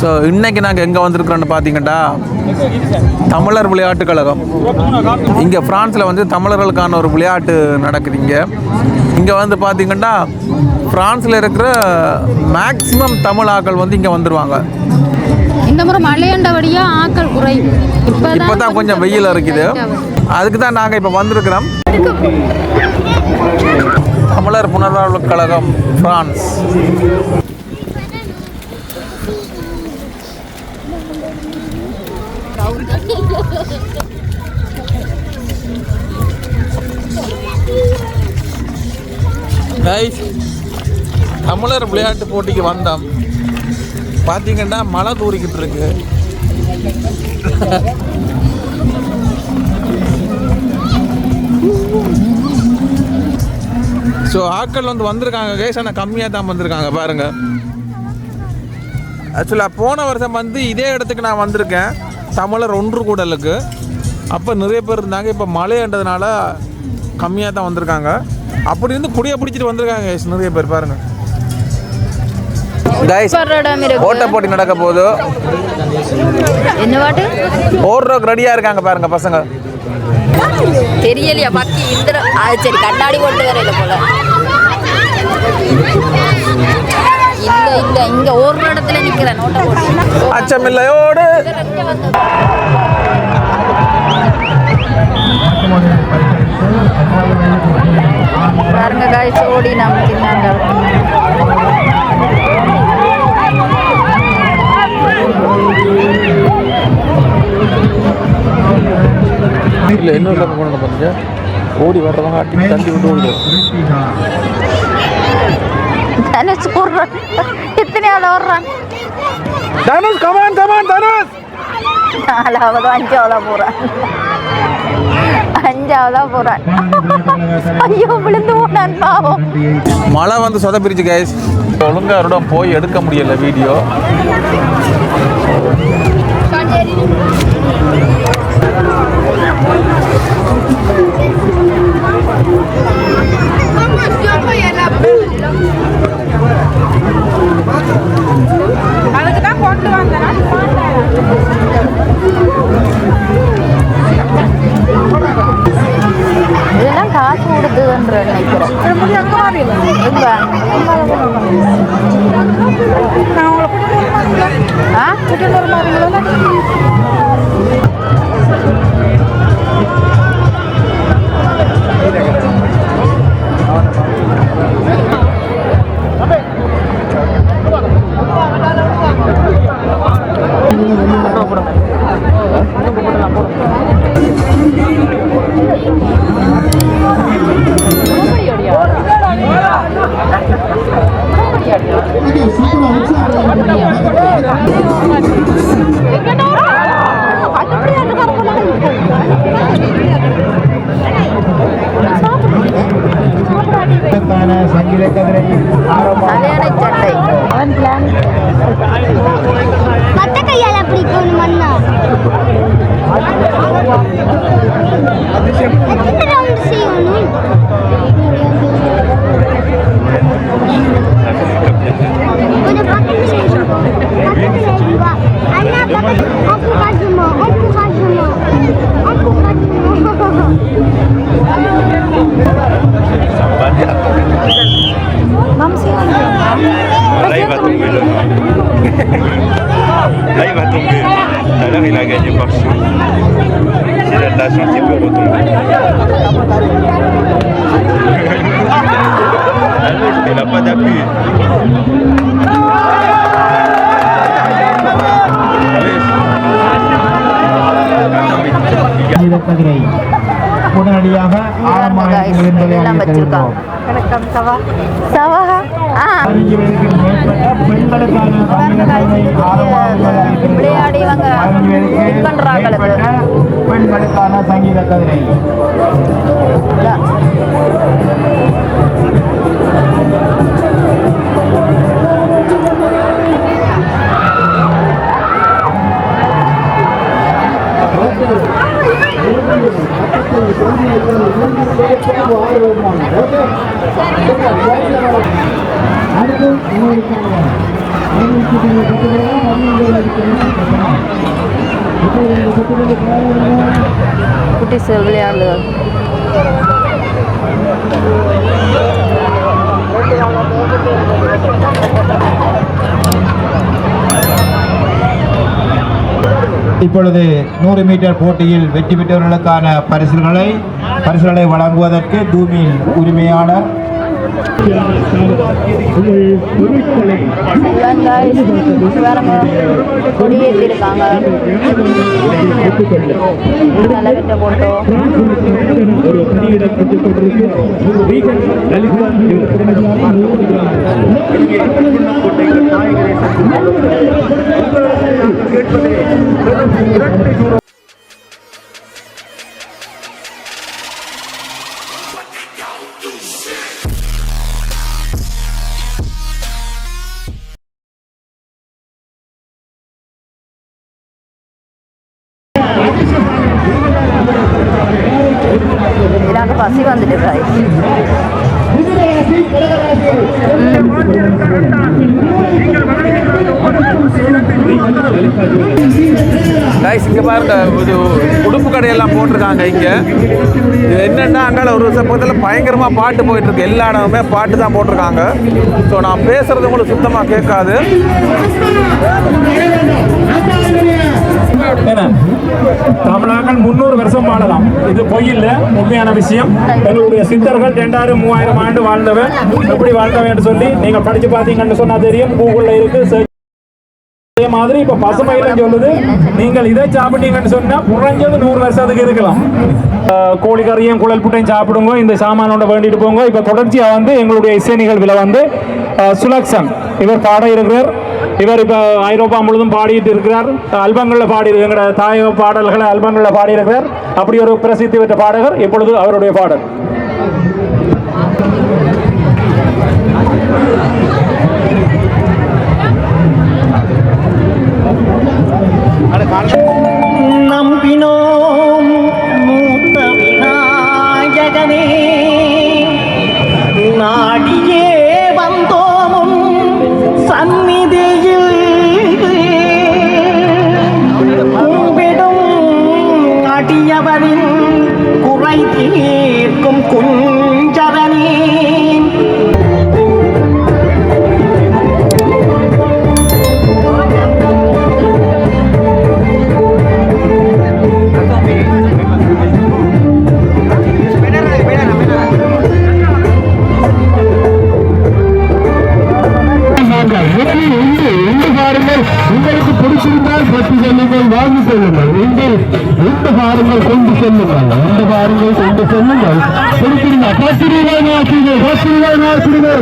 So இன்றைக்கி நாங்கள் எங்கே வந்திருக்கிறோன்னு பார்த்தீங்கன்னா தமிழர் விளையாட்டுக் கழகம். இங்கே ஃப்ரான்ஸில் வந்து தமிழர்களுக்கான ஒரு விளையாட்டு நடக்குது. இங்கே வந்து பார்த்திங்கன்னா ஃப்ரான்ஸில் இருக்கிற மேக்ஸிமம் தமிழ் ஆக்கள் வந்து இங்கே வந்துடுவாங்க. இந்த முறை மழையண்டபடியாக ஆக்கள் குறையும். இப்போ தான் கொஞ்சம் வெயில் இருக்குது. அதுக்கு தான் நாங்கள் இப்போ வந்திருக்கிறோம். தமிழர் புனர்வாழ்வுக் கழகம் ஃப்ரான்ஸ். தமிழர் விளையாட்டு போட்டிக்கு வந்தோம். பார்த்தீங்கன்னா மழை தூரிக்கிட்டு இருக்கு. ஸோ ஆட்கள் வந்து வந்திருக்காங்க கைஸ், ஆனால் கம்மியாக தான் வந்திருக்காங்க பாருங்க. ஆக்சுவலாக போன வருஷம் வந்து இதே இடத்துக்கு நான் வந்திருக்கேன், தமிழர் ஒன்று கூடலுக்கு. அப்போ நிறைய பேர் இருந்தாங்க. இப்போ மழைன்றதுனால கம்மியாக தான் வந்திருக்காங்க. அப்படி இருந்து குடியை பிடிச்சிட்டு வந்திருக்காங்க கைஸ் நிறைய பேர் பாருங்க. ஓட்ட போட்டி நடக்க போது ஓடுறதுக்கு ரெடியா இருக்காங்க பாருங்க பசங்க. தெரியலையா பாக்கி இந்திர சரி கண்ணாடி கொண்டு வரையில போல இல்ல இல்ல இங்க ஒரு இடத்துல நிக்கிறேன். ஓட்ட போட்டி அச்சமில்லையோடு பாருங்க காய்ச்சி ஓடி நம்ம தின்னாங்க. இல்லை இன்னொரு கொண்டு பண்ணுங்க. ஓடி வர்றவங்க ஆட்டி தள்ளி விட்டு ஓடுவோம். தனுஷ் போடுறான். எத்தனையாவது ஓடுறான் தனுஷ்? Come on come on Dhanush. 4வது 5வதா போறான். 5வதா போறான். ஐயோ விழுந்து போனான் பாவம். மழை வந்து சொதப்பிரிச்சு கைஸ். ஒழுங்கா அவரோட போய் எடுக்க முடியல வீடியோ. அதுக்கு தான் கொண்டு வந்தேன். இதெல்லாம் காசு கொடுத்துன்ற நினைக்கிறேன். Là, il va tomber. Tout à l'heure, il a gagné par chute. C'est la chance qui peut retomber. Il n'a pas d'appui. உடனடியாக எல்லாம் வச்சிருக்காங்க. விளையாடிவங்க பெண்களுக்கான சங்கீத கதிரை குட்டிஸ்கள் விளையாடுகள். இப்பொழுது 100 மீட்டர் போட்டியில் வெற்றி பெற்றவர்களுக்கான பரிசுகளை வழங்குவதற்கு பூமியின் உரிமையாளர் கொடியேற்றிருக்காங்க. நல்ல விட்ட போட்டோ. எனக்கு பசி வந்துட்டு பாய். கைஸ் இங்கே பாருங்க, ஒரு உடுப்பு கடையெல்லாம் போட்டிருக்காங்க. இங்கே இது என்னென்னா அங்கால ஒரு பக்கத்தில் பயங்கரமாக பாட்டு போயிட்டுருக்கு. எல்லா இடமுமே பாட்டு தான் போட்டிருக்காங்க. ஸோ நான் பேசுகிறது உங்களுக்கு சுத்தமாக கேட்காது. தமிழர்கள் 300 வருஷம் வாழலாம். இது பொய் இல்லை, உண்மையான விஷயம். எங்களுடைய சித்தர்கள் 2000-3000 ஆண்டு வாழ்ந்தவன். எப்படி வாழ்ந்தவன் சொல்லி நீங்க படிச்சு பார்த்தீங்கன்னு சொன்னா தெரியும். கூகுள்ல இருக்கு. அதே மாதிரி இப்ப பசுமையிலும் சொல்லுது, நீங்கள் இதை சாப்பிட்டீங்கன்னு சொன்னா குறைஞ்சது 100 வருஷத்துக்கு இருக்கலாம். கோழிக்கறியும் குழல் புட்டையும் சாப்பிடுங்க, இந்த சாமானோட வேண்டிட்டு போங்க. இப்ப தொடர்ச்சியா எங்களுடைய இசை நிகழ்வில் சுலக்ஷன் இவர் பாட இருக்கிறார். இவர் இப்போ ஐரோப்பா முழுதும் பாடிட்டு இருக்கிறார். ஆல்பங்களில் எங்களோட தாயக பாடல்களை ஆல்பங்களில் பாடியிருக்கிறார். அப்படி ஒரு பிரசித்தி பெற்ற பாடகர். இப்பொழுது அவருடைய பாடல். நம்பினோம் மூத்த விநாயகனே, நாடியே வந்தோமும் சந்நிதியில் கும்பிடும் அடியவரின் குறை தீர்க்கும் குஞ்சரனே. உங்களுக்கு பிடிச்சிருந்தால் பற்றி செல்லுங்கள், வாங்கி செல்லுங்கள். இந்த பாருங்கள் கொண்டு செல்லுங்கள், இந்த பாருங்கள் கொண்டு செல்லுங்கள். பிடிச்சிருந்தா 10 ரூபாய் நாட்டுங்கள், 10 ரூபாய் நாட்டுங்கள்,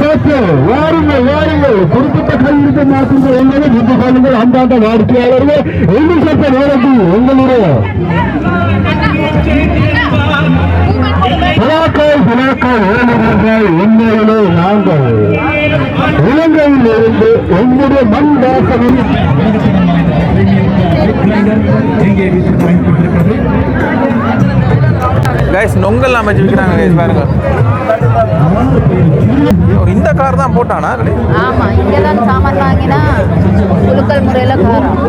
10 வாருங்கள் வாருங்கள். கொடுக்கப்பட்ட கைவிட்டு நாட்டுங்கள் என்பதை புரிந்து கொள்ளுங்கள். அந்தாண்ட வாடிக்கையாளர்கள் எங்கள் சட்ட நேரத்தில் உங்களுடைய பிளாக்காய் 7 ரூபாய். உண்மையிலே நாங்கள் இலங்கையில் இருந்து எங்களுடைய மண் வாசனை கைஸ் நொங்கல் அமைச்சு விற்கிறாங்க. கைஸ் பாருங்க, இந்த கார் தான் போட்டானா? ஆமா, இங்கே தான் சாமான் வாங்கினா குலுக்கல் முறையில் காரம்.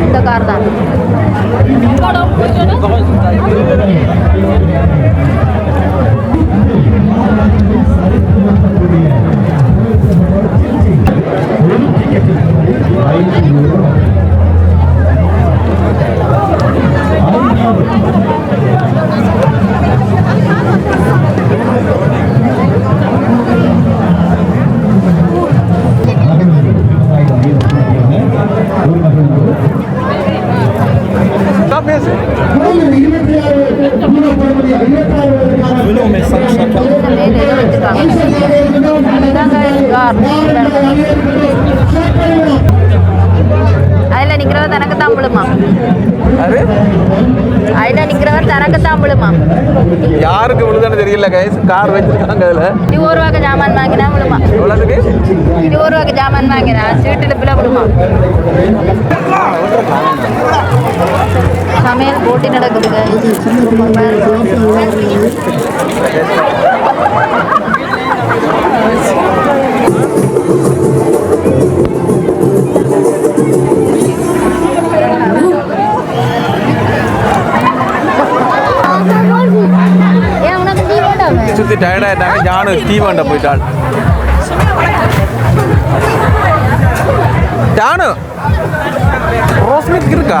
இந்த கார் தான். அதில் நிற்கிறவர் தனக்கு தான் விழுமா? அதில் நிற்கிறவர் தனக்கு தான் விழுமா? யாருக்கு விழுதுன்னு தெரியல. கைஸ் கார் வச்சிருக்காங்க. அதில் 20 ரூபாய்க்கு ஜாமான் வாங்கினா விழுமா? 20 ரூபாய்க்கு ஜாமான் வாங்கினா சீட்டில் பிள்ளை விழுமா? சமையல் போட்டி நடக்குதுங்க. சுற்றி டயர்டாயிட்டாங்க. ஜானு டீ வேண்ட போயிட்டாள். ஜானு ரோஸ் மில்க் இருக்கா?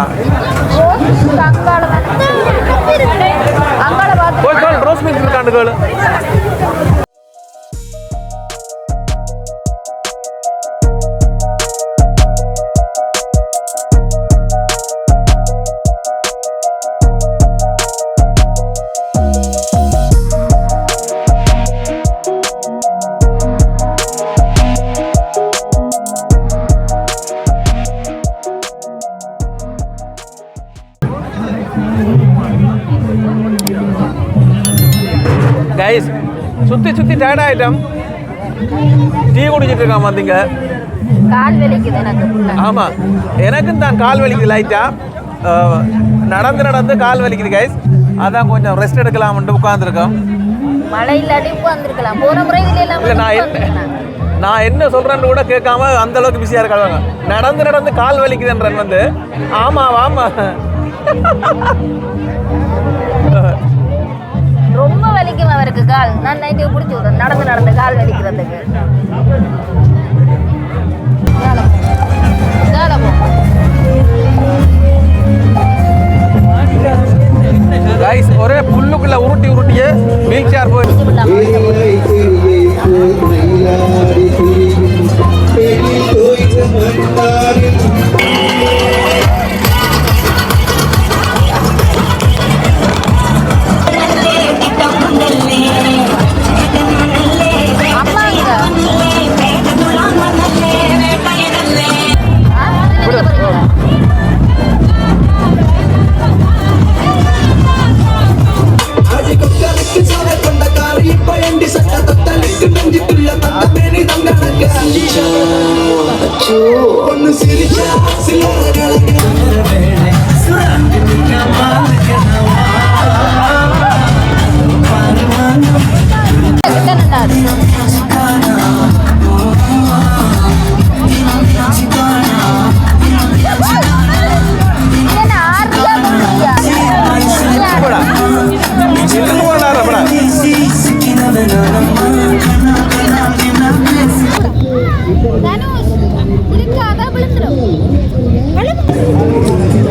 போய் கேள் ரோஸ் மில்க் இருக்காண்டு கேளு. கைஸ் சுற்றி சுற்றி டயர்ட் ஆகிட்டோம். டீ குடிச்சிட்டு இருக்கான் வந்தீங்க. கால் வலிக்குது எனக்கு. ஆமாம், எனக்கும் தான் கால் வலிக்குது லைட்டாக. நடந்து கால் வலிக்குது கைஸ். அதான் கொஞ்சம் ரெஸ்ட் எடுக்கலாம்னு உட்காந்துருக்கோம். மழை இல்லாட்டி உட்காந்துருக்கலாம். போன முறை இல்லை நான் என்ன சொல்கிறேன்னு கூட கேட்காம அந்த அளவுக்கு பிஸியாக இருக்காங்க. நடந்து கால் வலிக்குதுன்றன் வந்து ஆமாம் ரொம்ப வலிக்கும் அவருக்கு கால். நான் நைட்டு பிடிச்சி விடுறேன் நடந்து கால் வலிக்கிறதுக்கு. கைஸ் ஒரே புல்லுக்குள்ள உருட்டியே வீல் சேர் போய்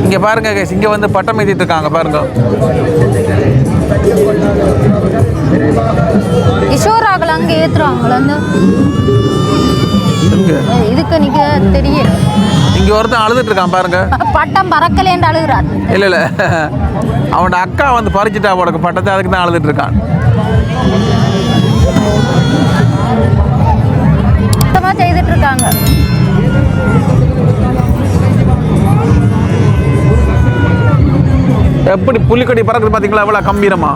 இங்கே பாருங்க கைஸ், இங்கே வந்து பட்டம் ஏற்றிட்டு இருக்காங்க பாருங்க. கிஷோராகல அங்கே ஏற்றுறாங்களா? இதுக்கு நீங்க தெரியல. இங்கே ஒருத்தன் அழுதுட்டு இருக்கான் பாருங்க. பட்டம் பறக்கலேன்னு அழுகுறான். இல்லை அவனோட அக்கா வந்து பறிச்சுட்டா உனக்கு பட்டத்தை, அதுக்கு தான் அழுதுட்டு இருக்கான். செய்துட்டு இருக்காங்க. எப்படி புலிக்கொடி பறக்குது பார்த்தீங்களா? எவ்வளோ கம்பீரமா.